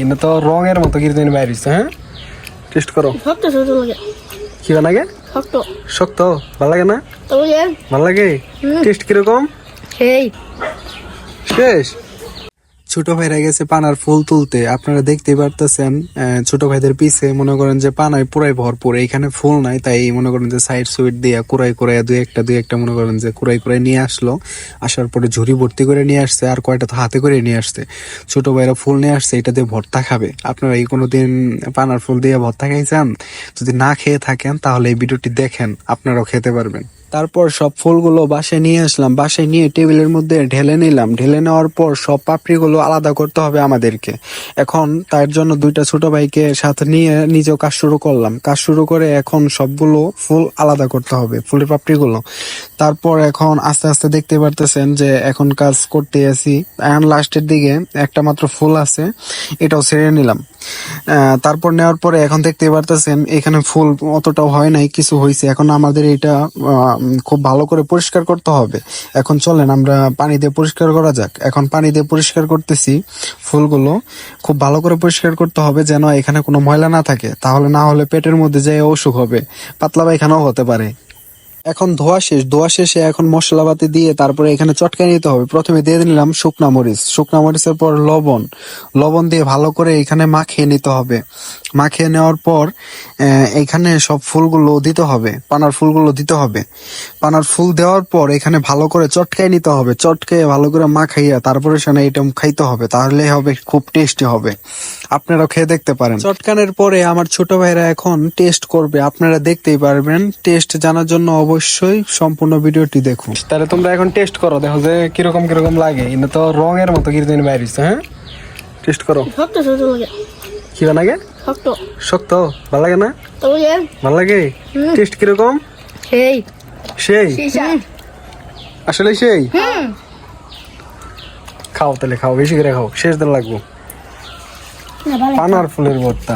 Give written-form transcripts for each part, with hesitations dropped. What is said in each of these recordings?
এটা তো রঙের মতো কি জানি বাইরে হইছে। হ্যাঁ টেস্ট করো। শক্ত শক্ত লাগে। কি লাগে? শক্ত শক্ত ভালো লাগে না? তবে ভালো লাগে। টেস্ট কিরকম? সেই শেষ। ছোট ভাইরা গেছে পানার ফুল তুলতে, আপনারা দেখতেই পারতেছেন ছোট ভাইদের পিছে মনে করেন যে পানায় পুরাই ভরপুর, এইখানে ফুল নাই তাই মনে করেন যে সাইড সুইট দিয়া কুড়াই দুই একটা মনে করেন যে কুড়াই নিয়ে আসলো, আসার পরে ঝুড়ি ভর্তি করে নিয়ে আসছে, আর কয়টা তো হাতে করে নিয়ে আসছে। ছোট ভাইরা ফুল নিয়ে আসছে, এটা দিয়ে ভর্তা খাবে। আপনারা এই কোনোদিন পানার ফুল দিয়ে ভর্তা খাইছেন? যদি না খেয়ে থাকেন তাহলে এই ভিডিওটি দেখেন, আপনারাও খেতে পারবেন। তারপর সব ফুলগুলো বাসায় নিয়ে আসলাম, বাসায় নিয়ে টেবিলের মধ্যে ঢেলে নিলাম। ঢেলে নেওয়ার পর সব পাপড়িগুলো আলাদা করতে হবে আমাদেরকে। এখন তার জন্য দুইটা ছোট ভাইকে সাথে নিয়ে নিজেও কাজ শুরু করলাম। কাজ শুরু করে এখন সবগুলো ফুল আলাদা করতে হবে, ফুলের পাপড়িগুলো। তারপর এখন আস্তে আস্তে দেখতে পারতেছেন যে এখন কাজ করতে আছি। এখন লাস্টের দিকে একটা মাত্র ফুল আছে, এটাও ছেড়ে নিলাম। তারপর নেওয়ার পরে এখন দেখতে পারতেছেন এখানে ফুল অতটাও হয় নাই, কিছু হয়েছে। এখন আমাদের এটা খুব ভালো করে পরিষ্কার করতে হবে। এখন চলেন আমরা পানি দিয়ে পরিষ্কার করা যাক। এখন পানি দিয়ে পরিষ্কার করতেছি ফুলগুলো। খুব ভালো করে পরিষ্কার করতে হবে যেন এখানে কোনো ময়লা না থাকে, তাহলে না হলে পেটের মধ্যে যে অসুখ হবে, পাতলা পায়খানাও হতে পারে। এখন ধোয়া শেষে এখন মশলাপাতি দিয়ে তারপরে এখানে চটকায় নিতে হবে। প্রথমে দিয়ে দিলাম শুকনা মরিচের পর লবণ দিয়ে ভালো করে এখানে মাখিয়ে নিতে হবে। মাখিয়ে নেওয়ার পর এখানে সব ফুলগুলো দিতে হবে, পানার ফুলগুলো দিতে হবে। পানার ফুল দেওয়ার পর এখানে ভালো করে চটকায় নিতে হবে, চটকায় ভালো করে মাখাইয়া তারপরে সেখানে এটা খাইতে হবে, তাহলে হবে খুব টেস্টি হবে। আপনারাও খেয়ে দেখতে পারেন। চটকানোর পরে আমার ছোট ভাইরা এখন টেস্ট করবে, আপনারা দেখতেই পারবেন। টেস্ট জানার জন্য অবশ্যই সম্পূর্ণ ভিডিওটি দেখুন। তাহলে তোমরা এখন টেস্ট করো, দেখো যে কিরকম লাগে। এটা তো রঙের মতো কি জানি বাইরে হইছে। হ্যাঁ টেস্ট করো। শক্ত শক্ত লাগে। কি লাগে? শক্ত শক্ত ভালো লাগে না? তবে ভালো লাগে। টেস্ট কিরকম? সেই আসলে সেই। খাও তাহলে, খাও বেশি করে খাও, শেষ দিন লাগবো। পানার ফুলের ভর্তা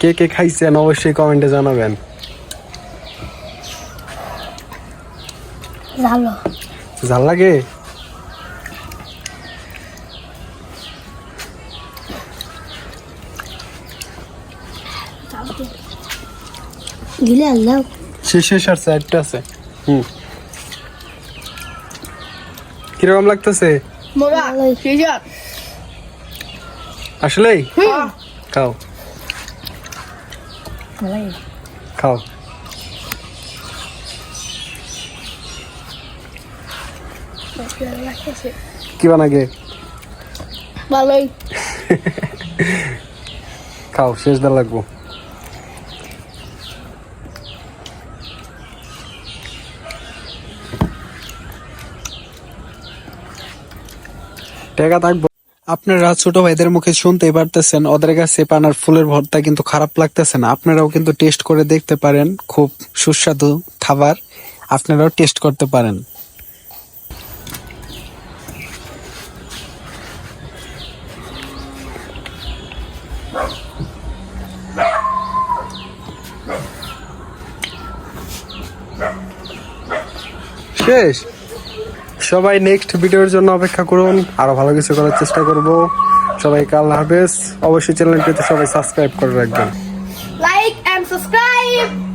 কে কে খাইছেন অবশ্যই কমেন্টে জানাবেন। ঝাল লাগে? শেষ আর সাইডটা আছে। কিরকম লাগতেছে? আসলেই খাও খাও। কি বানাগে? ভালোই। খাও, শেষ দা লাগবো। টেকা থাকবো। আপনারা ছোট ভাইদের মুখে শুনতেই পারতেছেন, ওদের কাছে পানার ফুলের ভর্তা কিন্তু খারাপ লাগতেছে না। আপনারাও কিন্তু টেস্ট করে দেখতে পারেন, খুব সুস্বাদু খাবার, আপনারাও টেস্ট করতে পারেন। শেষ। সবাই নেক্সট ভিডিওর জন্য অপেক্ষা করুন, আরো ভালো কিছু করার চেষ্টা করব। সবাইকে আল্লাহ হাফেজ। অবশ্যই চ্যানেলটিতে সবাই সাবস্ক্রাইব করে রাখবেন। Like and subscribe.